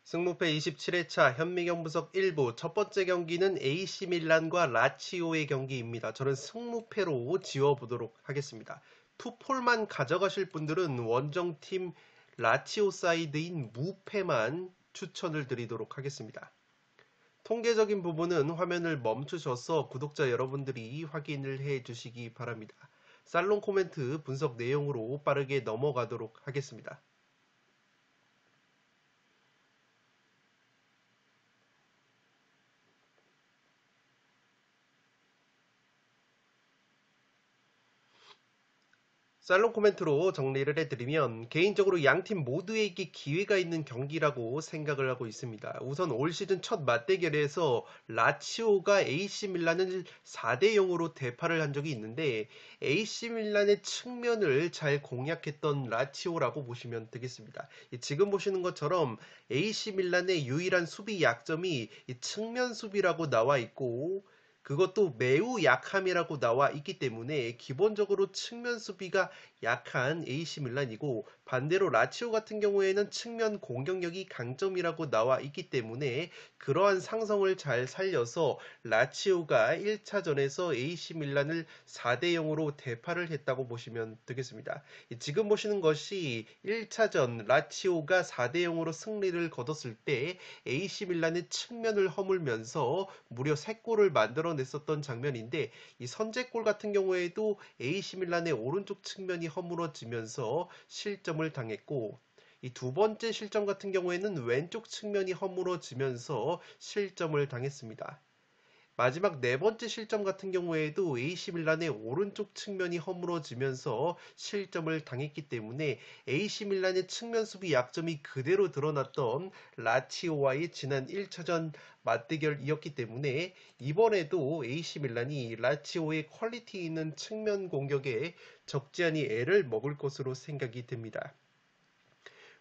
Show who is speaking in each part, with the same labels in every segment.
Speaker 1: 승무패 27회차 현미경 분석 1부 첫 번째 경기는 AC 밀란과 라치오의 경기입니다. 저는 승무패로 지워보도록 하겠습니다. 투폴만 가져가실 분들은 원정팀 라치오 사이드인 무패만 추천을 드리도록 하겠습니다. 통계적인 부분은 화면을 멈추셔서 구독자 여러분들이 확인을 해 주시기 바랍니다. 살롱 코멘트 분석 내용으로 빠르게 넘어가도록 하겠습니다. 살롱 코멘트로 정리를 해드리면 개인적으로 양팀 모두에게 기회가 있는 경기라고 생각을 하고 있습니다. 우선 올 시즌 첫 맞대결에서 라치오가 AC 밀란을 4대0으로 대파를 한 적이 있는데 AC 밀란의 측면을 잘 공략했던 라치오라고 보시면 되겠습니다. 지금 보시는 것처럼 AC 밀란의 유일한 수비 약점이 이 측면 수비라고 나와 있고 그것도 매우 약함이라고 나와 있기 때문에 기본적으로 측면 수비가 약한 AC 밀란이고 반대로 라치오 같은 경우에는 측면 공격력이 강점이라고 나와 있기 때문에 그러한 상성을 잘 살려서 라치오가 1차전에서 AC 밀란을 4대0으로 대파를 했다고 보시면 되겠습니다. 지금 보시는 것이 1차전 라치오가 4대0으로 승리를 거뒀을 때 AC 밀란의 측면을 허물면서 무려 3골을 만들어냈었던 장면인데 이 선제골 같은 경우에도 AC 밀란의 오른쪽 측면이 허물어지면서 실점을 당했고 이 두 번째 실점 같은 경우에는 왼쪽 측면이 허물어지면서 실점을 당했습니다. 마지막 네 번째 실점 같은 경우에도 AC 밀란의 오른쪽 측면이 허물어지면서 실점을 당했기 때문에 AC 밀란의 측면 수비 약점이 그대로 드러났던 라치오와의 지난 1차전 맞대결이었기 때문에 이번에도 AC 밀란이 라치오의 퀄리티 있는 측면 공격에 적지 않은 애를 먹을 것으로 생각이 됩니다.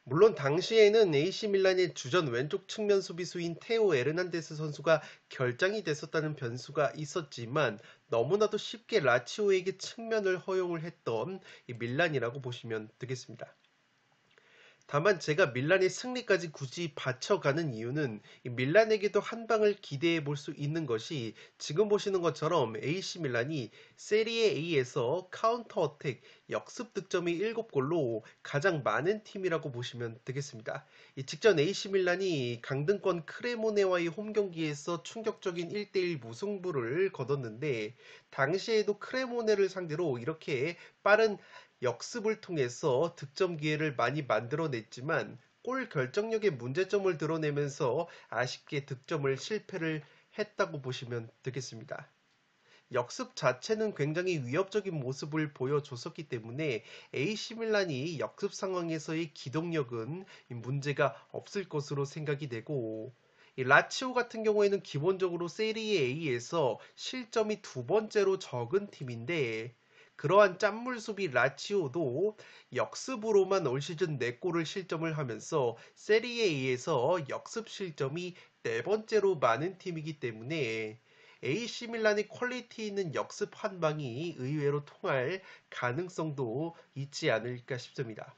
Speaker 1: 물론 당시에는 AC 밀란의 주전 왼쪽 측면 수비수인 테오 에르난데스 선수가 결장이 됐었다는 변수가 있었지만 너무나도 쉽게 라치오에게 측면을 허용을 했던 이 밀란이라고 보시면 되겠습니다. 다만 제가 밀란의 승리까지 굳이 받쳐가는 이유는 밀란에게도 한 방을 기대해 볼 수 있는 것이 지금 보시는 것처럼 AC 밀란이 세리에 A에서 카운터 어택 역습 득점이 7골로 가장 많은 팀이라고 보시면 되겠습니다. 직전 AC 밀란이 강등권 크레모네와의 홈경기에서 충격적인 1대1 무승부를 거뒀는데 당시에도 크레모네를 상대로 이렇게 빠른 역습을 통해서 득점 기회를 많이 만들어냈지만 골 결정력의 문제점을 드러내면서 아쉽게 득점을 실패를 했다고 보시면 되겠습니다. 역습 자체는 굉장히 위협적인 모습을 보여줬었기 때문에 AC 밀란이 역습 상황에서의 기동력은 문제가 없을 것으로 생각이 되고 라치오 같은 경우에는 기본적으로 세리에 A에서 실점이 두 번째로 적은 팀인데 그러한 짠물 수비 라치오도 역습으로만 올 시즌 4골을 실점을 하면서 세리에 A에서 역습 실점이 네 번째로 많은 팀이기 때문에 AC 밀란의 퀄리티 있는 역습 한 방이 의외로 통할 가능성도 있지 않을까 싶습니다.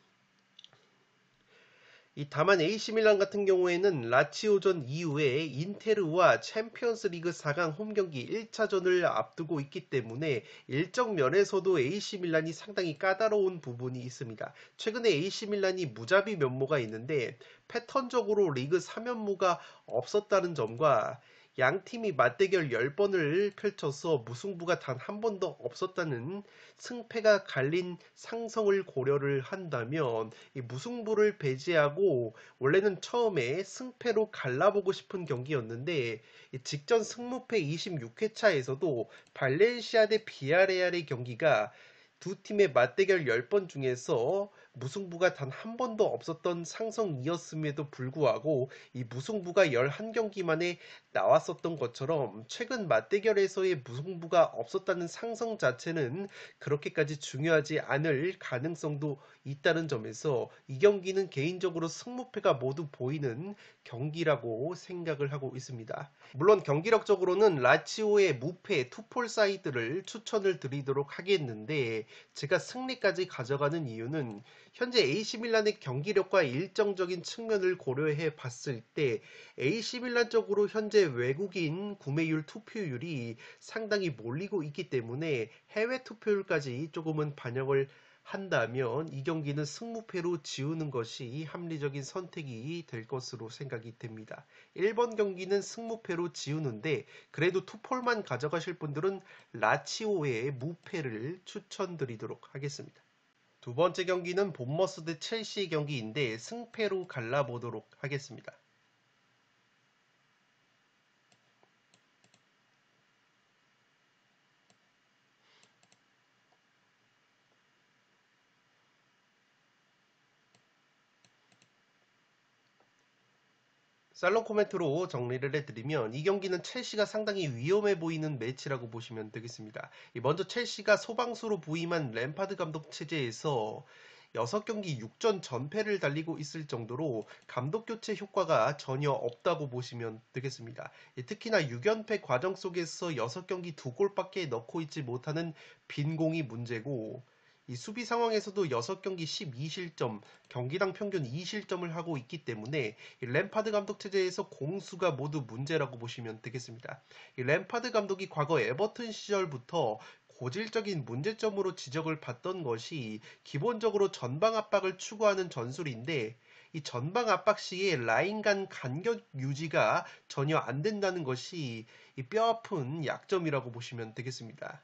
Speaker 1: 다만 AC 밀란 같은 경우에는 라치오전 이후에 인테르와 챔피언스 리그 4강 홈경기 1차전을 앞두고 있기 때문에 일정 면에서도 AC 밀란이 상당히 까다로운 부분이 있습니다. 최근에 AC 밀란이 무자비 면모가 있는데 패턴적으로 리그 3연무가 없었다는 점과 양팀이 맞대결 10번을 펼쳐서 무승부가 단 한 번도 없었다는 승패가 갈린 상성을 고려를 한다면 이 무승부를 배제하고 원래는 처음에 승패로 갈라보고 싶은 경기였는데 직전 승무패 26회차에서도 발렌시아 대 비아레알의 경기가 두 팀의 맞대결 10번 중에서 무승부가 단 한 번도 없었던 상성이었음에도 불구하고 이 무승부가 11경기 만에 나왔었던 것처럼 최근 맞대결에서의 무승부가 없었다는 상성 자체는 그렇게까지 중요하지 않을 가능성도 있다는 점에서 이 경기는 개인적으로 승무패가 모두 보이는 경기라고 생각을 하고 있습니다. 물론 경기력적으로는 라치오의 무패 투폴 사이드를 추천을 드리도록 하겠는데 제가 승리까지 가져가는 이유는 현재 AC 밀란의 경기력과 일정적인 측면을 고려해 봤을 때 AC 밀란 쪽으로 현재 외국인 구매율 투표율이 상당히 몰리고 있기 때문에 해외 투표율까지 조금은 반영을 한다면 이 경기는 승무패로 지우는 것이 합리적인 선택이 될 것으로 생각이 됩니다. 1번 경기는 승무패로 지우는데 그래도 투폴만 가져가실 분들은 라치오의 무패를 추천드리도록 하겠습니다. 두 번째 경기는 본머스 대 첼시 경기인데 승패로 갈라보도록 하겠습니다. 살롱 코멘트로 정리를 해드리면 이 경기는 첼시가 상당히 위험해 보이는 매치라고 보시면 되겠습니다. 먼저 첼시가 소방수로 부임한 램파드 감독 체제에서 6경기 6전 전패를 달리고 있을 정도로 감독 교체 효과가 전혀 없다고 보시면 되겠습니다. 특히나 6연패 과정 속에서 6경기 2골밖에 넣고 있지 못하는 빈공이 문제고 이 수비 상황에서도 6경기 12실점, 경기당 평균 2실점을 하고 있기 때문에 이 램파드 감독 체제에서 공수가 모두 문제라고 보시면 되겠습니다. 이 램파드 감독이 과거 에버튼 시절부터 고질적인 문제점으로 지적을 받던 것이 기본적으로 전방 압박을 추구하는 전술인데 이 전방 압박 시에 라인 간 간격 유지가 전혀 안 된다는 것이 이 뼈아픈 약점이라고 보시면 되겠습니다.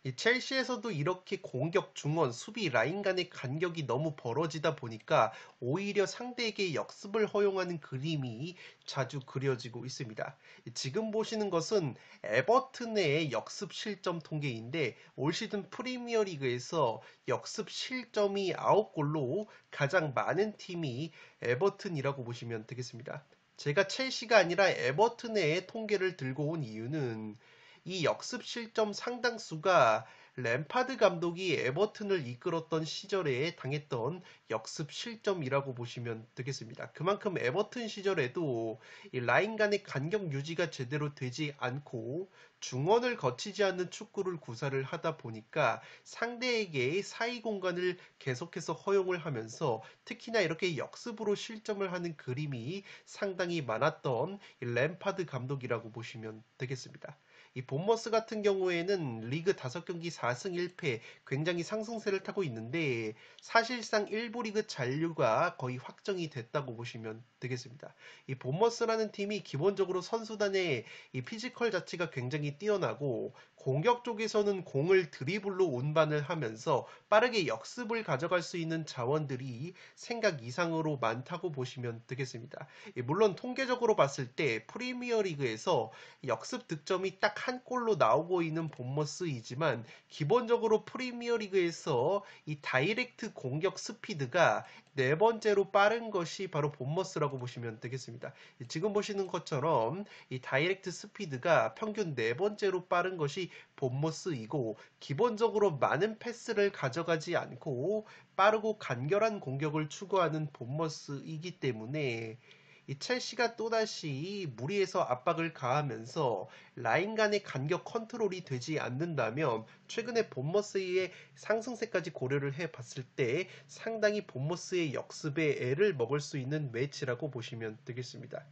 Speaker 1: 이 첼시에서도 이렇게 공격 중원 수비 라인 간의 간격이 너무 벌어지다 보니까 오히려 상대에게 역습을 허용하는 그림이 자주 그려지고 있습니다. 지금 보시는 것은 에버튼의 역습 실점 통계인데 올 시즌 프리미어리그에서 역습 실점이 9골로 가장 많은 팀이 에버튼이라고 보시면 되겠습니다. 제가 첼시가 아니라 에버튼의 통계를 들고 온 이유는 이 역습 실점 상당수가 램파드 감독이 에버튼을 이끌었던 시절에 당했던 역습 실점이라고 보시면 되겠습니다. 그만큼 에버튼 시절에도 이 라인 간의 간격 유지가 제대로 되지 않고 중원을 거치지 않는 축구를 구사를 하다 보니까 상대에게 사이 공간을 계속해서 허용을 하면서 특히나 이렇게 역습으로 실점을 하는 그림이 상당히 많았던 이 램파드 감독이라고 보시면 되겠습니다. 이 본머스 같은 경우에는 리그 5경기 4승 1패 굉장히 상승세를 타고 있는데 사실상 1부 리그 잔류가 거의 확정이 됐다고 보시면 되겠습니다. 이 본머스라는 팀이 기본적으로 선수단의 이 피지컬 자체가 굉장히 뛰어나고 공격 쪽에서는 공을 드리블로 운반을 하면서 빠르게 역습을 가져갈 수 있는 자원들이 생각 이상으로 많다고 보시면 되겠습니다. 물론 통계적으로 봤을 때 프리미어리그에서 역습 득점이 딱 한 골로 나오고 있는 본머스이지만 기본적으로 프리미어리그에서 이 다이렉트 공격 스피드가 네 번째로 빠른 것이 바로 본머스라고 보시면 되겠습니다. 지금 보시는 것처럼 이 다이렉트 스피드가 평균 네 번째로 빠른 것이 본머스이고 기본적으로 많은 패스를 가져가지 않고 빠르고 간결한 공격을 추구하는 본머스이기 때문에 이 첼시가 또다시 무리해서 압박을 가하면서 라인 간의 간격 컨트롤이 되지 않는다면 최근에 본머스의 상승세까지 고려를 해봤을 때 상당히 본머스의 역습에 애를 먹을 수 있는 매치라고 보시면 되겠습니다.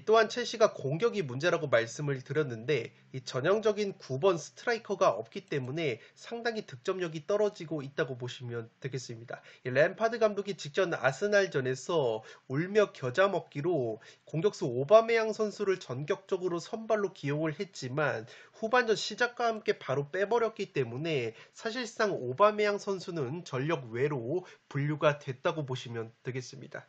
Speaker 1: 또한 첼시가 공격이 문제라고 말씀을 드렸는데 이 전형적인 9번 스트라이커가 없기 때문에 상당히 득점력이 떨어지고 있다고 보시면 되겠습니다. 램파드 감독이 직전 아스날전에서 울며 겨자 먹기로 공격수 오바메양 선수를 전격적으로 선발로 기용을 했지만 후반전 시작과 함께 바로 빼버렸기 때문에 사실상 오바메양 선수는 전력 외로 분류가 됐다고 보시면 되겠습니다.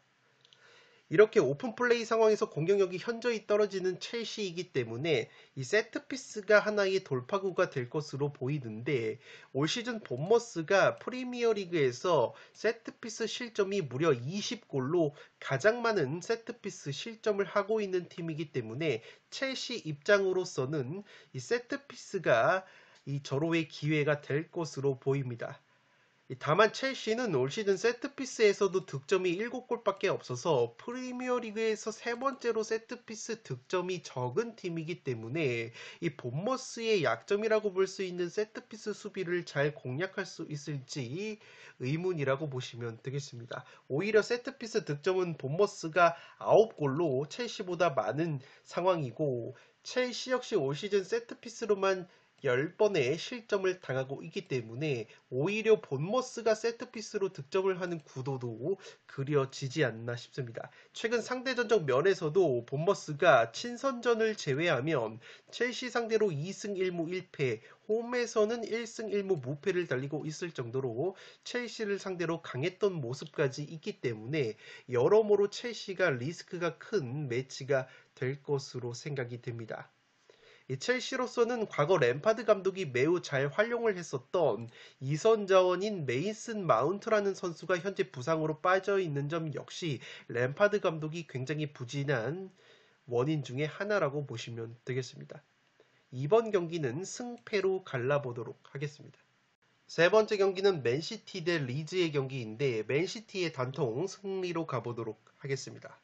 Speaker 1: 이렇게 오픈 플레이 상황에서 공격력이 현저히 떨어지는 첼시이기 때문에 이 세트피스가 하나의 돌파구가 될 것으로 보이는데, 올 시즌 본머스가 프리미어리그에서 세트피스 실점이 무려 20골로 가장 많은 세트피스 실점을 하고 있는 팀이기 때문에 첼시 입장으로서는 이 세트피스가 이 절호의 기회가 될 것으로 보입니다. 다만 첼시는 올 시즌 세트피스에서도 득점이 7골밖에 없어서 프리미어리그에서 세 번째로 세트피스 득점이 적은 팀이기 때문에 이 본머스의 약점이라고 볼 수 있는 세트피스 수비를 잘 공략할 수 있을지 의문이라고 보시면 되겠습니다. 오히려 세트피스 득점은 본머스가 9골로 첼시보다 많은 상황이고, 첼시 역시 올 시즌 세트피스로만 10번의 실점을 당하고 있기 때문에 오히려 본머스가 세트피스로 득점을 하는 구도도 그려지지 않나 싶습니다. 최근 상대전적 면에서도 본머스가 친선전을 제외하면 첼시 상대로 2승 1무 1패, 홈에서는 1승 1무 무패를 달리고 있을 정도로 첼시를 상대로 강했던 모습까지 있기 때문에 여러모로 첼시가 리스크가 큰 매치가 될 것으로 생각이 됩니다. 이 첼시로서는 과거 램파드 감독이 매우 잘 활용을 했었던 이선 자원인 메이슨 마운트라는 선수가 현재 부상으로 빠져 있는 점 역시 램파드 감독이 굉장히 부진한 원인 중에 하나라고 보시면 되겠습니다. 이번 경기는 승패로 갈라보도록 하겠습니다. 세 번째 경기는 맨시티 대 리즈의 경기인데 맨시티의 단통 승리로 가보도록 하겠습니다.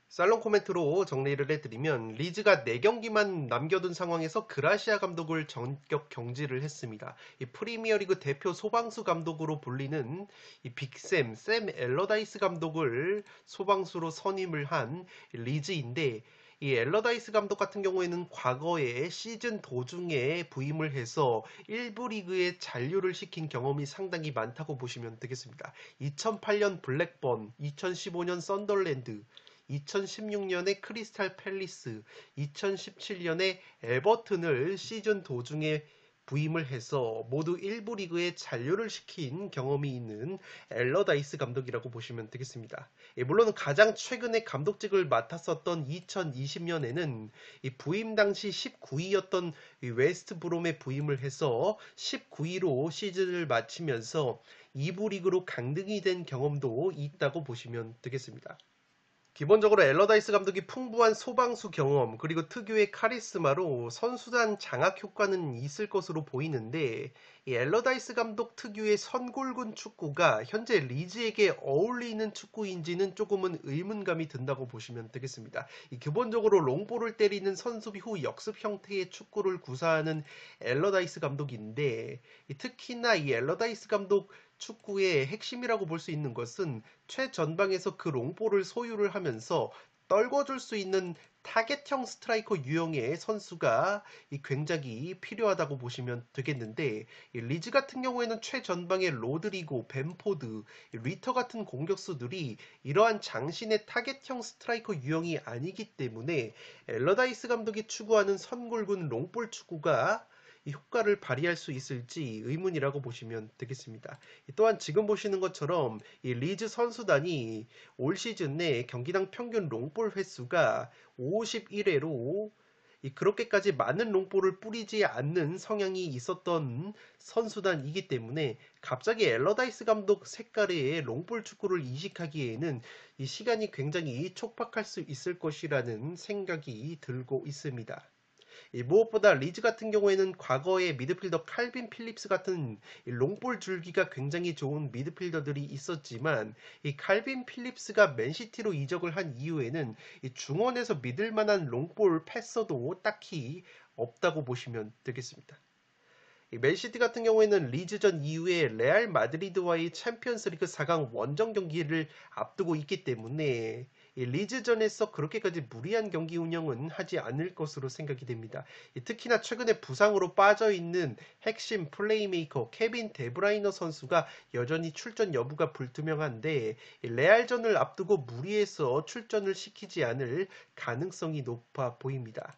Speaker 1: 살롱 코멘트로 정리를 해드리면, 리즈가 4경기만 남겨둔 상황에서 그라시아 감독을 전격 경질을 했습니다. 이 프리미어리그 대표 소방수 감독으로 불리는 이 빅샘, 샘 엘러다이스 감독을 소방수로 선임을 한 리즈인데, 이 엘러다이스 감독 같은 경우에는 과거에 시즌 도중에 부임을 해서 일부 리그에 잔류를 시킨 경험이 상당히 많다고 보시면 되겠습니다. 2008년 블랙번, 2015년 썬덜랜드, 2016년에 크리스탈 팰리스, 2017년에 에버튼을 시즌 도중에 부임을 해서 모두 1부 리그에 잔류를 시킨 경험이 있는 엘러다이스 감독이라고 보시면 되겠습니다. 물론 가장 최근에 감독직을 맡았었던 2020년에는 부임 당시 19위였던 웨스트 브롬에 부임을 해서 19위로 시즌을 마치면서 2부 리그로 강등이 된 경험도 있다고 보시면 되겠습니다. 기본적으로 엘러다이스 감독이 풍부한 소방수 경험 그리고 특유의 카리스마로 선수단 장악 효과는 있을 것으로 보이는데, 이 엘러다이스 감독 특유의 선골군 축구가 현재 리즈에게 어울리는 축구인지는 조금은 의문감이 든다고 보시면 되겠습니다. 기본적으로 롱볼을 때리는 선수비 후 역습 형태의 축구를 구사하는 엘러다이스 감독인데, 특히나 이 엘러다이스 감독 축구의 핵심이라고 볼 수 있는 것은 최전방에서 그 롱볼을 소유를 하면서 떨궈줄 수 있는 타겟형 스트라이커 유형의 선수가 굉장히 필요하다고 보시면 되겠는데, 리즈 같은 경우에는 최전방의 로드리고, 벤포드, 리터 같은 공격수들이 이러한 장신의 타겟형 스트라이커 유형이 아니기 때문에 엘러다이스 감독이 추구하는 선골군 롱볼 축구가 이 효과를 발휘할 수 있을지 의문이라고 보시면 되겠습니다. 또한 지금 보시는 것처럼 이 리즈 선수단이 올 시즌 내 경기당 평균 롱볼 횟수가 51회로 그렇게까지 많은 롱볼을 뿌리지 않는 성향이 있었던 선수단이기 때문에 갑자기 엘러다이스 감독 색깔의 롱볼 축구를 이식하기에는 이 시간이 굉장히 촉박할 수 있을 것이라는 생각이 들고 있습니다. 무엇보다 리즈 같은 경우에는 과거에 미드필더 칼빈 필립스 같은 롱볼 줄기가 굉장히 좋은 미드필더들이 있었지만, 이 칼빈 필립스가 맨시티로 이적을 한 이후에는 중원에서 믿을 만한 롱볼 패서도 딱히 없다고 보시면 되겠습니다. 맨시티 같은 경우에는 리즈전 이후에 레알 마드리드와의 챔피언스리그 4강 원정 경기를 앞두고 있기 때문에 이 리즈전에서 그렇게까지 무리한 경기 운영은 하지 않을 것으로 생각이 됩니다. 특히나 최근에 부상으로 빠져있는 핵심 플레이메이커 케빈 데브라이너 선수가 여전히 출전 여부가 불투명한데 레알전을 앞두고 무리해서 출전을 시키지 않을 가능성이 높아 보입니다.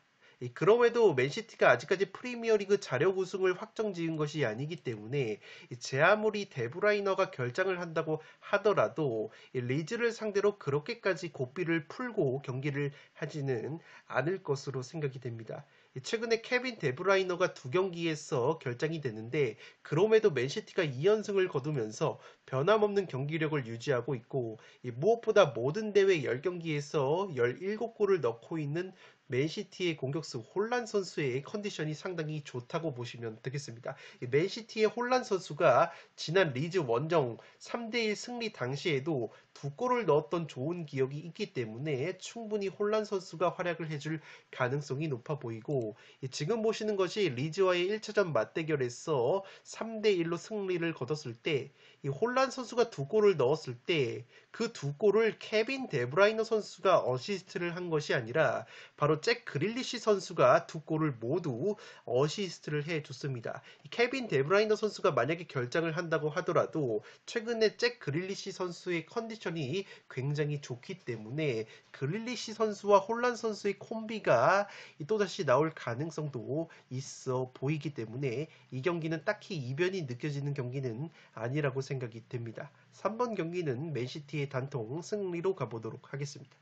Speaker 1: 그럼에도 맨시티가 아직까지 프리미어리그 자력 우승을 확정지은 것이 아니기 때문에 제 아무리 데브라이너가 결장을 한다고 하더라도 리즈를 상대로 그렇게까지 고삐를 풀고 경기를 하지는 않을 것으로 생각이 됩니다. 최근에 케빈 데브라이너가 2경기에서 결장이 되는데 그럼에도 맨시티가 2연승을 거두면서 변함없는 경기력을 유지하고 있고 무엇보다 모든 대회 10경기에서 17골을 넣고 있는 맨시티의 공격수 홀란 선수의 컨디션이 상당히 좋다고 보시면 되겠습니다. 맨시티의 홀란 선수가 지난 리즈 원정 3대1 승리 당시에도 2골을 넣었던 좋은 기억이 있기 때문에 충분히 홀란 선수가 활약을 해줄 가능성이 높아 보이고 지금 보시는 것이 리즈와의 1차전 맞대결에서 3대1로 승리를 거뒀을 때 이 홀란 선수가 2골을 넣었을 때 그 2골을 케빈 데브라이너 선수가 어시스트를 한 것이 아니라 바로 잭 그릴리시 선수가 2골을 모두 어시스트를 해줬습니다. 케빈 데브라이너 선수가 만약에 결장을 한다고 하더라도 최근에 잭 그릴리시 선수의 컨디션이 굉장히 좋기 때문에 그릴리시 선수와 홀란 선수의 콤비가 또다시 나올 가능성도 있어 보이기 때문에 이 경기는 딱히 이변이 느껴지는 경기는 아니라고 생각이 됩니다. 3번 경기는 맨시티의 단통 승리로 가보도록 하겠습니다.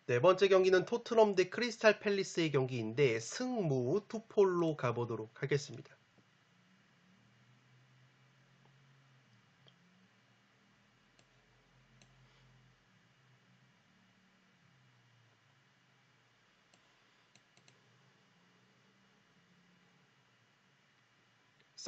Speaker 1: 네 번째 경기는 토트넘 대 크리스탈 팰리스의 경기인데 승무 투폴로 가보도록 하겠습니다.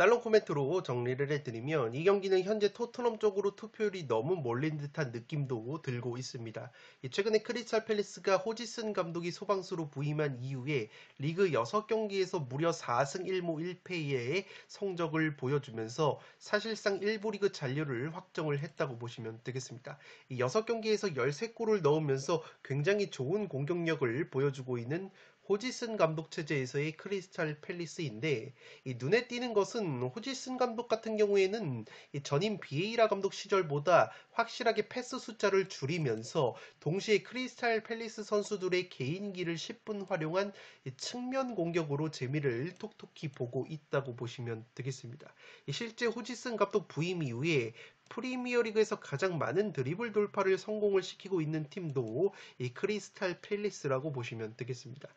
Speaker 1: 살롱 코멘트로 정리를 해드리면 이 경기는 현재 토트넘 쪽으로 투표율이 너무 몰린 듯한 느낌도 들고 있습니다. 최근에 크리스탈 팰리스가 호지슨 감독이 소방수로 부임한 이후에 리그 6경기에서 무려 4승 1무 1패의 성적을 보여주면서 사실상 1부 리그 잔류를 확정을 했다고 보시면 되겠습니다. 이 6경기에서 13골을 넣으면서 굉장히 좋은 공격력을 보여주고 있는 호지슨 감독 체제에서의 크리스탈 팰리스인데 이 눈에 띄는 것은 호지슨 감독 같은 경우에는 이 전임 비에이라 감독 시절보다 확실하게 패스 숫자를 줄이면서 동시에 크리스탈 팰리스 선수들의 개인기를 10분 활용한 이 측면 공격으로 재미를 톡톡히 보고 있다고 보시면 되겠습니다. 실제 호지슨 감독 부임 이후에 프리미어리그에서 가장 많은 드리블 돌파를 성공을 시키고 있는 팀도 이 크리스탈 팰리스라고 보시면 되겠습니다.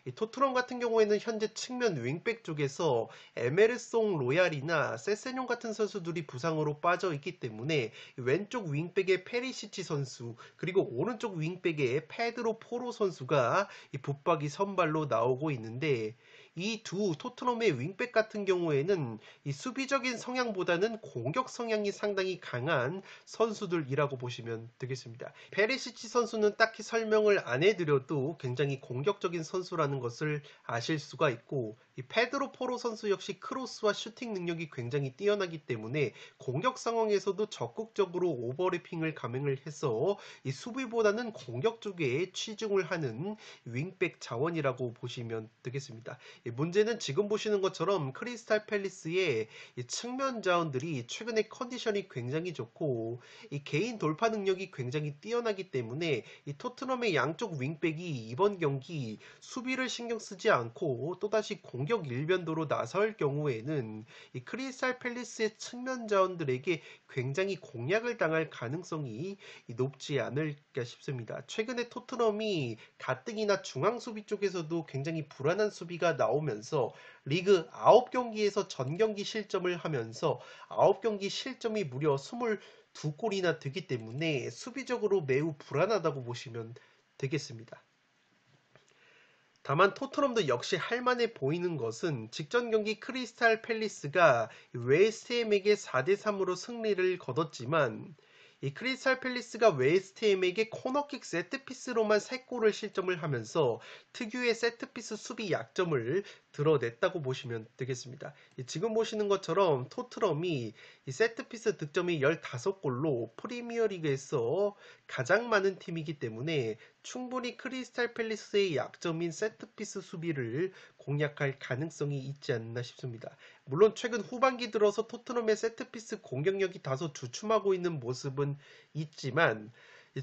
Speaker 1: 이 토트넘 같은 경우에는 현재 측면 윙백 쪽에서 에메르송 로얄이나 세세뇽 같은 선수들이 부상으로 빠져 있기 때문에 왼쪽 윙백의 페리시치 선수 그리고 오른쪽 윙백의 페드로 포로 선수가 이 붙박이 선발로 나오고 있는데 이 두 토트넘의 윙백 같은 경우에는 이 수비적인 성향보다는 공격 성향이 상당히 강한 선수들이라고 보시면 되겠습니다. 페리시치 선수는 딱히 설명을 안 해드려도 굉장히 공격적인 선수라는 것을 아실 수가 있고 이 페드로 포로 선수 역시 크로스와 슈팅 능력이 굉장히 뛰어나기 때문에 공격 상황에서도 적극적으로 오버래핑을 감행을 해서 이 수비보다는 공격 쪽에 치중을 하는 윙백 자원이라고 보시면 되겠습니다. 문제는 지금 보시는 것처럼 크리스탈 팰리스의 측면 자원들이 최근에 컨디션이 굉장히 좋고 이 개인 돌파 능력이 굉장히 뛰어나기 때문에 이 토트넘의 양쪽 윙백이 이번 경기 수비를 신경 쓰지 않고 또다시 공격 일변도로 나설 경우에는 이 크리스탈 팰리스의 측면 자원들에게 굉장히 공략을 당할 가능성이 높지 않을까 싶습니다. 최근에 토트넘이 가뜩이나 중앙 수비 쪽에서도 굉장히 불안한 수비가 나오면서 리그 9경기에서 전경기 실점을 하면서 9경기 실점이 무려 22골이나 되기 때문에 수비적으로 매우 불안하다고 보시면 되겠습니다. 다만 토트넘도 역시 할만해 보이는 것은 직전 경기 크리스탈 팰리스가 웨스트햄에게 4대3으로 승리를 거뒀지만 이 크리스탈 팰리스가 웨스트햄에게 코너킥 세트피스로만 3골을 실점을 하면서 특유의 세트피스 수비 약점을 드러냈다고 보시면 되겠습니다. 지금 보시는 것처럼 토트넘이 이 세트피스 득점이 15골로 프리미어리그에서 가장 많은 팀이기 때문에 충분히 크리스탈 팰리스의 약점인 세트피스 수비를 공략할 가능성이 있지 않나 싶습니다. 물론 최근 후반기 들어서 토트넘의 세트피스 공격력이 다소 주춤하고 있는 모습은 있지만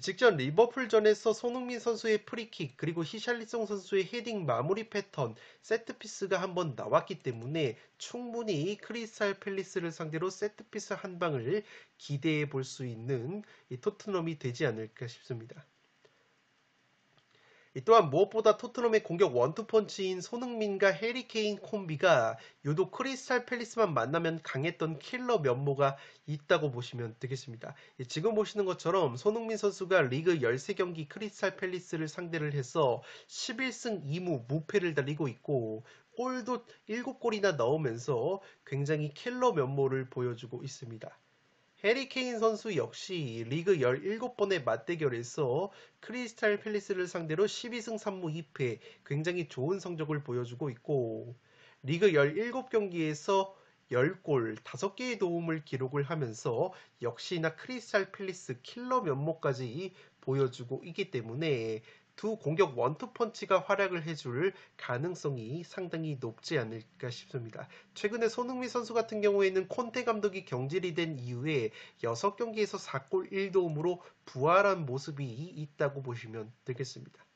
Speaker 1: 직전 리버풀전에서 손흥민 선수의 프리킥 그리고 히샬리송 선수의 헤딩 마무리 패턴 세트피스가 한번 나왔기 때문에 충분히 크리스탈 팰리스를 상대로 세트피스 한 방을 기대해 볼 수 있는 이 토트넘이 되지 않을까 싶습니다. 또한 무엇보다 토트넘의 공격 원투펀치인 손흥민과 해리케인 콤비가 유독 크리스탈 팰리스만 만나면 강했던 킬러 면모가 있다고 보시면 되겠습니다. 지금 보시는 것처럼 손흥민 선수가 리그 13경기 크리스탈 팰리스를 상대를 해서 11승 2무 무패를 달리고 있고 골도 7골이나 넣으면서 굉장히 킬러 면모를 보여주고 있습니다. 해리 케인 선수 역시 리그 17번의 맞대결에서 크리스탈 팰리스를 상대로 12승 3무 2패 굉장히 좋은 성적을 보여주고 있고 리그 17경기에서 10골, 5개의 도움을 기록을 하면서 역시나 크리스탈 팰리스 킬러 면모까지 보여주고 있기 때문에 두 공격 원투펀치가 활약을 해줄 가능성이 상당히 높지 않을까 싶습니다. 최근에 손흥민 선수 같은 경우에는 콘테 감독이 경질이 된 이후에 6경기에서 4골 1도움으로 부활한 모습이 있다고 보시면 되겠습니다.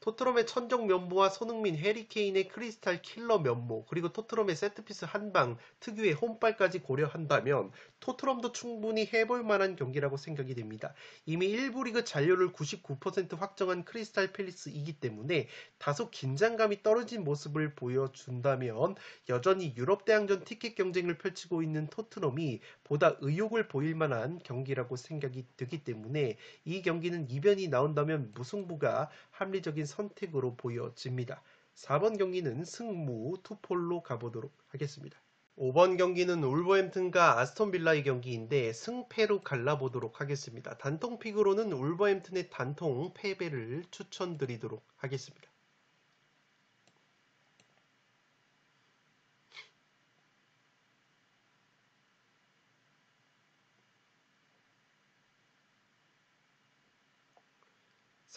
Speaker 1: 토트넘의 천정 면모와 손흥민, 해리케인의 크리스탈 킬러 면모, 그리고 토트넘의 세트피스 한방, 특유의 홈발까지 고려한다면 토트넘도 충분히 해볼 만한 경기라고 생각이 됩니다. 이미 1부 리그 잔류를 99% 확정한 크리스탈 팰리스이기 때문에 다소 긴장감이 떨어진 모습을 보여준다면 여전히 유럽 대항전 티켓 경쟁을 펼치고 있는 토트넘이 보다 의욕을 보일 만한 경기라고 생각이 되기 때문에 이 경기는 이변이 나온다면 무승부가 합리적인 선택으로 보여집니다. 4번 경기는 승무 투폴로 가보도록 하겠습니다. 5번 경기는 울버햄튼과 아스톤빌라의 경기인데 승패로 갈라보도록 하겠습니다. 단통픽으로는 울버햄튼의 단통 패배를 추천드리도록 하겠습니다.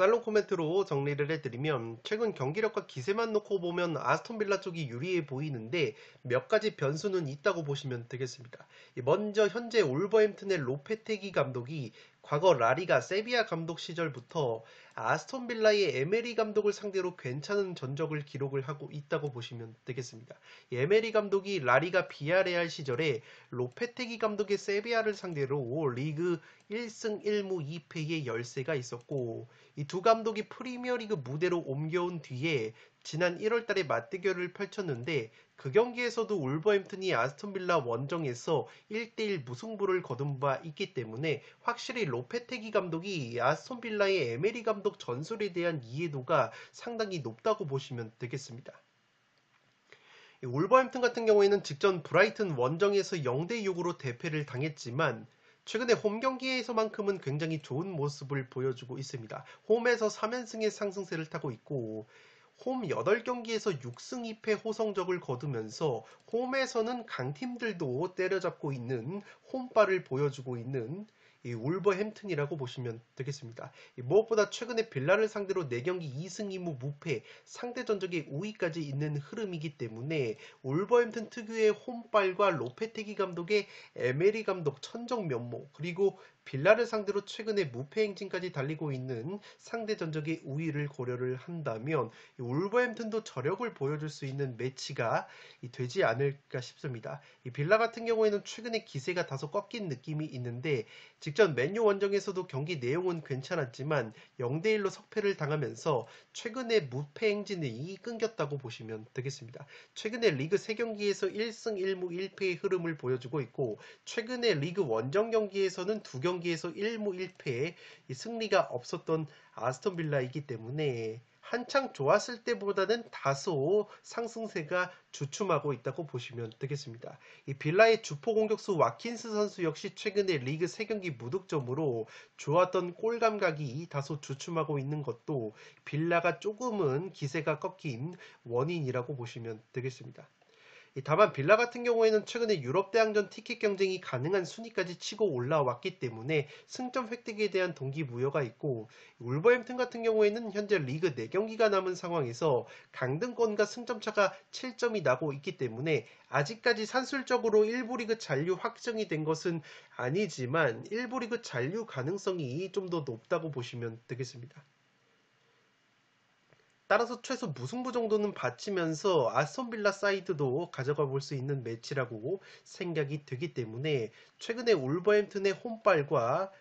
Speaker 1: 살롱 코멘트로 정리를 해드리면 최근 경기력과 기세만 놓고 보면 아스톤빌라 쪽이 유리해 보이는데 몇 가지 변수는 있다고 보시면 되겠습니다. 먼저 현재 울버햄튼의 로페테기 감독이 과거 라리가 세비야 감독 시절부터 아스톤빌라의 에메리 감독을 상대로 괜찮은 전적을 기록을 하고 있다고 보시면 되겠습니다. 에메리 감독이 라리가 비아레알 시절에 로페테기 감독의 세비야를 상대로 리그 1승 1무 2패의 열세가 있었고 이 두 감독이 프리미어리그 무대로 옮겨온 뒤에 지난 1월달에 맞대결을 펼쳤는데 그 경기에서도 울버햄튼이 아스톤빌라 원정에서 1대1 무승부를 거둔 바 있기 때문에 확실히 로페테기 감독이 아스톤빌라의 에메리 감독 전술에 대한 이해도가 상당히 높다고 보시면 되겠습니다. 울버햄튼 같은 경우에는 직전 브라이튼 원정에서 0대6으로 대패를 당했지만 최근에 홈 경기에서만큼은 굉장히 좋은 모습을 보여주고 있습니다. 홈에서 3연승의 상승세를 타고 있고 홈 8경기에서 6승 2패 호성적을 거두면서 홈에서는 강팀들도 때려잡고 있는 홈발을 보여주고 있는 이 울버햄튼이라고 보시면 되겠습니다. 무엇보다 최근에 빌라를 상대로 4경기 2승 2무 무패 상대 전적의 우위까지 있는 흐름이기 때문에 울버햄튼 특유의 홈발과 로페테기 감독의 에메리 감독 천정 면모 그리고 빌라를 상대로 최근에 무패 행진까지 달리고 있는 상대 전적의 우위를 고려를 한다면 울버햄튼도 저력을 보여줄 수 있는 매치가 되지 않을까 싶습니다. 이 빌라 같은 경우에는 최근에 기세가 다소 꺾인 느낌이 있는데 직전 맨유 원정에서도 경기 내용은 괜찮았지만 0대1로 석패를 당하면서 최근에 무패 행진이 끊겼다고 보시면 되겠습니다. 최근에 리그 3경기에서 1승 1무 1패의 흐름을 보여주고 있고 최근에 리그 원정 경기에서는 2경기에서 1무 1패의 승리가 없었던 아스톤 빌라이기 때문에 한창 좋았을 때보다는 다소 상승세가 주춤하고 있다고 보시면 되겠습니다. 이 빌라의 주포 공격수 와킨스 선수 역시 최근에 리그 3경기 무득점으로 좋았던 골 감각이 다소 주춤하고 있는 것도 빌라가 조금은 기세가 꺾인 원인이라고 보시면 되겠습니다. 다만 빌라 같은 경우에는 최근에 유럽 대항전 티켓 경쟁이 가능한 순위까지 치고 올라왔기 때문에 승점 획득에 대한 동기부여가 있고, 울버햄튼 같은 경우에는 현재 리그 4경기가 남은 상황에서 강등권과 승점차가 7점이 나고 있기 때문에 아직까지 산술적으로 1부 리그 잔류 확정이 된 것은 아니지만 1부 리그 잔류 가능성이 좀 더 높다고 보시면 되겠습니다. 따라서 최소 무승부 정도는 받치면서 아스톤빌라 사이드도 가져가 볼 수 있는 매치라고 생각이 되기 때문에 최근에 울버햄튼의 홈발과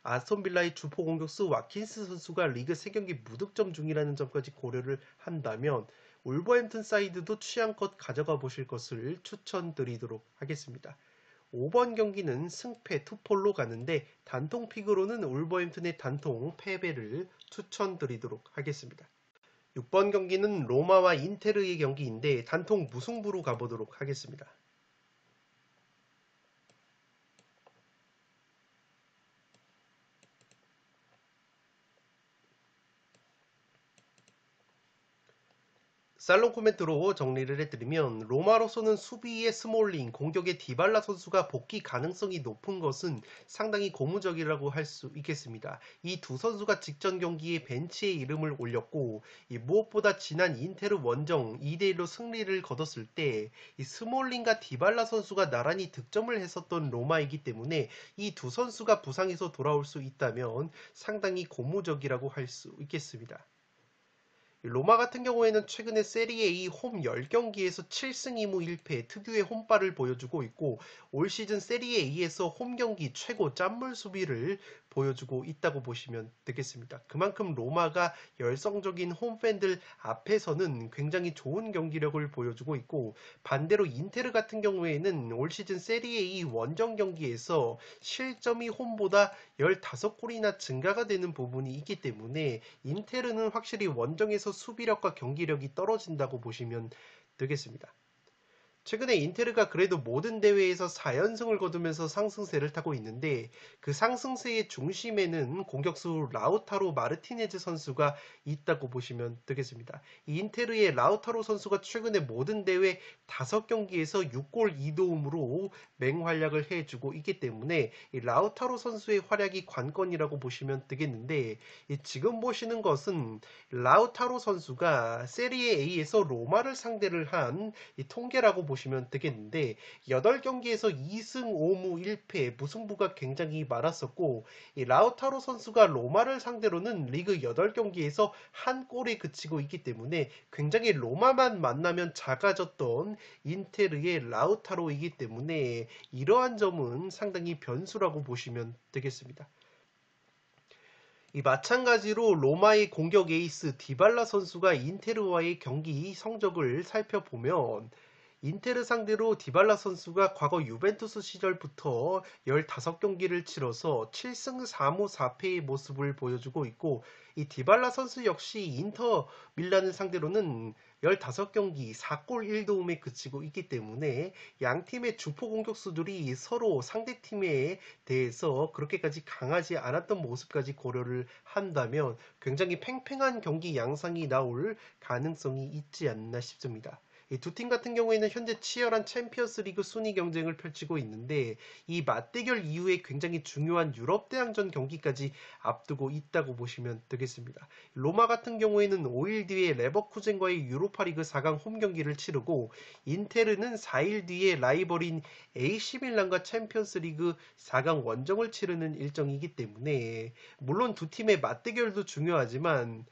Speaker 1: 아스톤빌라의 주포 공격수 와킨스 선수가 리그 3경기 무득점 중이라는 점까지 고려를 한다면 울버햄튼 사이드도 취향껏 가져가 보실 것을 추천드리도록 하겠습니다. 5번 경기는 승패 투폴로 가는데 단통픽으로는 울버햄튼의 단통 패배를 추천드리도록 하겠습니다. 6번 경기는 로마와 인테르의 경기인데 단통 무승부로 가보도록 하겠습니다. 살롱 코멘트로 정리를 해드리면 로마로서는 수비의 스몰링, 공격의 디발라 선수가 복귀 가능성이 높은 것은 상당히 고무적이라고 할 수 있겠습니다. 이 두 선수가 직전 경기에 벤치에 이름을 올렸고 무엇보다 지난 인테르 원정 2대1로 승리를 거뒀을 때 이 스몰링과 디발라 선수가 나란히 득점을 했었던 로마이기 때문에 이 두 선수가 부상에서 돌아올 수 있다면 상당히 고무적이라고 할 수 있겠습니다. 로마 같은 경우에는 최근에 세리에2 홈 10경기에서 7승 2무 1패 특유의 홈발을 보여주고 있고 올 시즌 세리에2에서 홈 경기 최고 짠물 수비를 보여주고 있다고 보시면 되겠습니다. 그만큼 로마가 열성적인 홈팬들 앞에서는 굉장히 좋은 경기력을 보여주고 있고 반대로 인테르 같은 경우에는 올 시즌 세리에2 원정 경기에서 실점이 홈보다 15골이나 증가가 되는 부분이 있기 때문에 인테르는 확실히 원정에서 수비력과 경기력이 떨어진다고 보시면 되겠습니다. 최근에 인테르가 그래도 모든 대회에서 4연승을 거두면서 상승세를 타고 있는데 그 상승세의 중심에는 공격수 라우타로 마르티네즈 선수가 있다고 보시면 되겠습니다. 이 인테르의 라우타로 선수가 최근에 모든 대회 5경기에서 6골 2도움으로 맹활약을 해주고 있기 때문에 이 라우타로 선수의 활약이 관건이라고 보시면 되겠는데 지금 보시는 것은 라우타로 선수가 세리에 A에서 로마를 상대를 한 통계라고 보시면 되겠는데 8경기에서 2승 5무 1패 무승부가 굉장히 많았었고 이 라우타로 선수가 로마를 상대로는 리그 8경기에서 한 골에 그치고 있기 때문에 굉장히 로마만 만나면 작아졌던 인테르의 라우타로이기 때문에 이러한 점은 상당히 변수라고 보시면 되겠습니다. 마찬가지로 로마의 공격 에이스 디발라 선수가 인테르와의 경기 성적을 살펴보면 인테르 상대로 디발라 선수가 과거 유벤투스 시절부터 15경기를 치러서 7승 4무 4패의 모습을 보여주고 있고 이 디발라 선수 역시 인터 밀란을 상대로는 15경기 4골 1도움에 그치고 있기 때문에 양팀의 주포 공격수들이 서로 상대팀에 대해서 그렇게까지 강하지 않았던 모습까지 고려를 한다면 굉장히 팽팽한 경기 양상이 나올 가능성이 있지 않나 싶습니다. 이 두 팀 같은 경우에는 현재 치열한 챔피언스 리그 순위 경쟁을 펼치고 있는데 이 맞대결 이후에 굉장히 중요한 유럽 대항전 경기까지 앞두고 있다고 보시면 되겠습니다. 로마 같은 경우에는 5일 뒤에 레버쿠젠과의 유로파리그 4강 홈 경기를 치르고 인테르는 4일 뒤에 라이벌인 AC 밀란과 챔피언스 리그 4강 원정을 치르는 일정이기 때문에 물론 두 팀의 맞대결도 중요하지만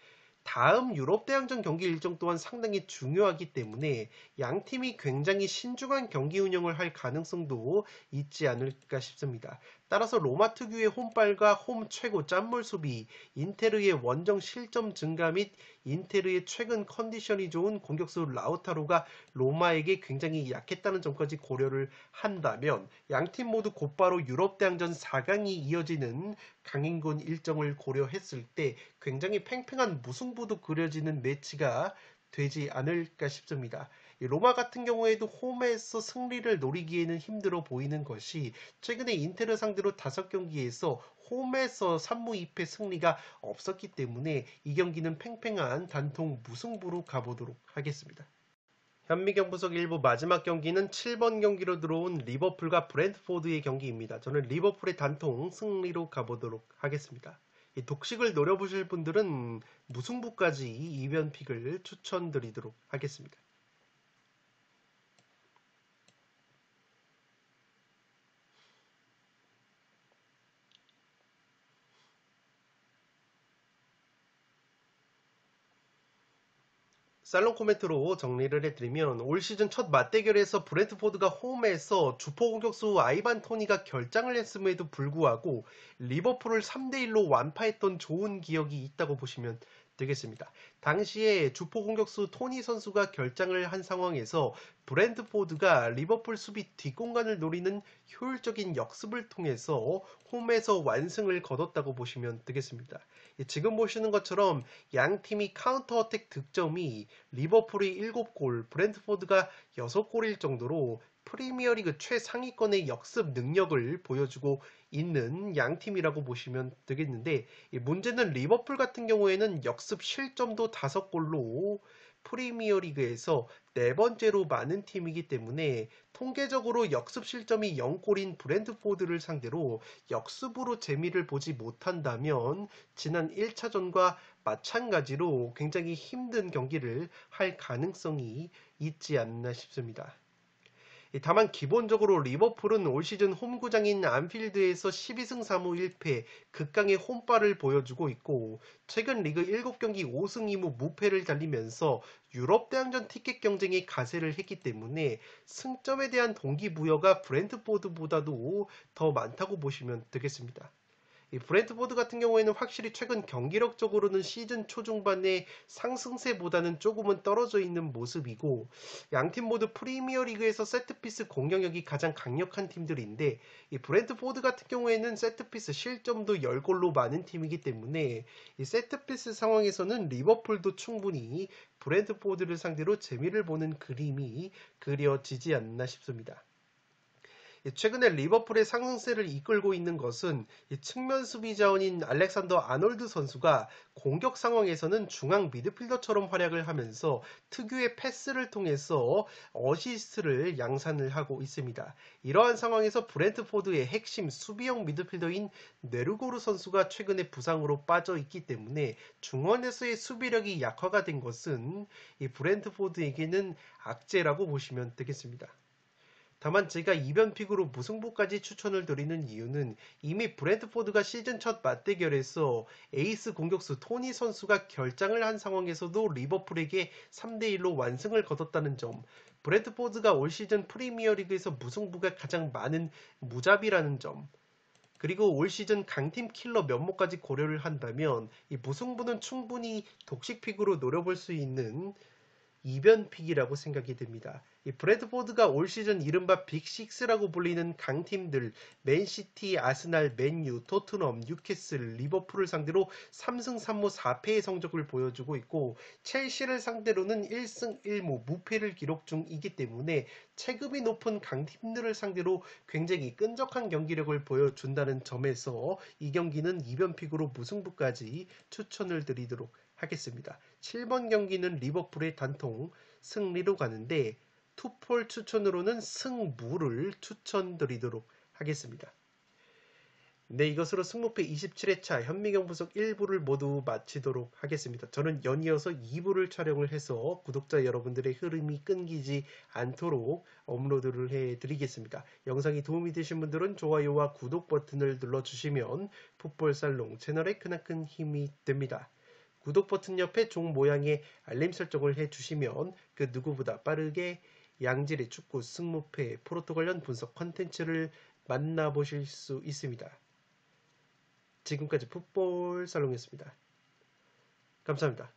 Speaker 1: 다음 유럽 대항전 경기 일정 또한 상당히 중요하기 때문에 양 팀이 굉장히 신중한 경기 운영을 할 가능성도 있지 않을까 싶습니다. 따라서 로마 특유의 홈발과 홈 최고 짠물 수비, 인테르의 원정 실점 증가 및 인테르의 최근 컨디션이 좋은 공격수 라우타로가 로마에게 굉장히 약했다는 점까지 고려를 한다면 양팀 모두 곧바로 유럽 대항전 4강이 이어지는 강행군 일정을 고려했을 때 굉장히 팽팽한 무승부도 그려지는 매치가 되지 않을까 싶습니다. 로마 같은 경우에도 홈에서 승리를 노리기에는 힘들어 보이는 것이 최근에 인테르 상대로 5경기에서 홈에서 3무 2패 승리가 없었기 때문에 이 경기는 팽팽한 단통 무승부로 가보도록 하겠습니다. 현미경 분석 일부 마지막 경기는 7번 경기로 들어온 리버풀과 브랜트포드의 경기입니다. 저는 리버풀의 단통 승리로 가보도록 하겠습니다. 이 독식을 노려보실 분들은 무승부까지 이변픽을 추천드리도록 하겠습니다. 살롱 코멘트로 정리를 해드리면 올 시즌 첫 맞대결에서 브랜트포드가 홈에서 주포 공격수 아이반 토니가 결장을 했음에도 불구하고 리버풀을 3대1로 완파했던 좋은 기억이 있다고 보시면 되겠습니다. 당시에 주포 공격수 토니 선수가 결장을 한 상황에서 브랜트포드가 리버풀 수비 뒷공간을 노리는 효율적인 역습을 통해서 홈에서 완승을 거뒀다고 보시면 되겠습니다. 지금 보시는 것처럼 양 팀이 카운터 어택 득점이 리버풀이 7골, 브랜트포드가 6골일 정도로 프리미어리그 최상위권의 역습 능력을 보여주고 있는 양 팀이라고 보시면 되겠는데 문제는 리버풀 같은 경우에는 역습 실점도 5골로 프리미어리그에서 4번째로 많은 팀이기 때문에 통계적으로 역습 실점이 0골인 브랜트포드를 상대로 역습으로 재미를 보지 못한다면 지난 1차전과 마찬가지로 굉장히 힘든 경기를 할 가능성이 있지 않나 싶습니다. 다만 기본적으로 리버풀은 올 시즌 홈구장인 안필드에서 12승 3무 1패 극강의 홈발을 보여주고 있고 최근 리그 7경기 5승 2무 무패를 달리면서 유럽 대항전 티켓 경쟁에 가세를 했기 때문에 승점에 대한 동기부여가 브랜트포드보다도 더 많다고 보시면 되겠습니다. 브랜트포드 같은 경우에는 확실히 최근 경기력적으로는 시즌 초중반의 상승세보다는 조금은 떨어져 있는 모습이고 양팀 모두 프리미어리그에서 세트피스 공격력이 가장 강력한 팀들인데 이 브랜트포드 같은 경우에는 세트피스 실점도 10골로 많은 팀이기 때문에 이 세트피스 상황에서는 리버풀도 충분히 브랜트포드를 상대로 재미를 보는 그림이 그려지지 않나 싶습니다. 최근에 리버풀의 상승세를 이끌고 있는 것은 측면 수비 자원인 알렉산더 아놀드 선수가 공격 상황에서는 중앙 미드필더처럼 활약을 하면서 특유의 패스를 통해서 어시스트를 양산을 하고 있습니다. 이러한 상황에서 브랜트포드의 핵심 수비형 미드필더인 네르고르 선수가 최근에 부상으로 빠져 있기 때문에 중원에서의 수비력이 약화가 된 것은 이 브랜트포드에게는 악재라고 보시면 되겠습니다. 다만 제가 이변픽으로 무승부까지 추천을 드리는 이유는 이미 브랜트포드가 시즌 첫 맞대결에서 에이스 공격수 토니 선수가 결장을 한 상황에서도 리버풀에게 3대1로 완승을 거뒀다는 점, 브랜트포드가 올 시즌 프리미어리그에서 무승부가 가장 많은 무잡이라는 점, 그리고 올 시즌 강팀 킬러 면모까지 고려를 한다면 이 무승부는 충분히 독식픽으로 노려볼 수 있는 이변픽이라고 생각이 됩니다. 이 브래드포드가 올 시즌 이른바 빅6라고 불리는 강팀들 맨시티, 아스날, 맨유, 토트넘, 뉴캐슬, 리버풀을 상대로 3승 3무 4패의 성적을 보여주고 있고 첼시를 상대로는 1승 1무 무패를 기록 중이기 때문에 체급이 높은 강팀들을 상대로 굉장히 끈적한 경기력을 보여준다는 점에서 이 경기는 이변픽으로 무승부까지 추천을 드리도록 하겠습니다. 7번 경기는 리버풀의 단통 승리로 가는데 투폴 추천으로는 승무를 추천드리도록 하겠습니다. 네, 이것으로 승무패 27회차 현미경 분석 1부를 모두 마치도록 하겠습니다. 저는 연이어서 2부를 촬영을 해서 구독자 여러분들의 흐름이 끊기지 않도록 업로드를 해드리겠습니다. 영상이 도움이 되신 분들은 좋아요와 구독 버튼을 눌러주시면 풋볼살롱 채널에 크나큰 힘이 됩니다. 구독 버튼 옆에 종 모양의 알림 설정을 해주시면 그 누구보다 빠르게 양질의 축구 승무패 포르투 관련 분석 컨텐츠를 만나보실 수 있습니다. 지금까지 풋볼 살롱이었습니다. 감사합니다.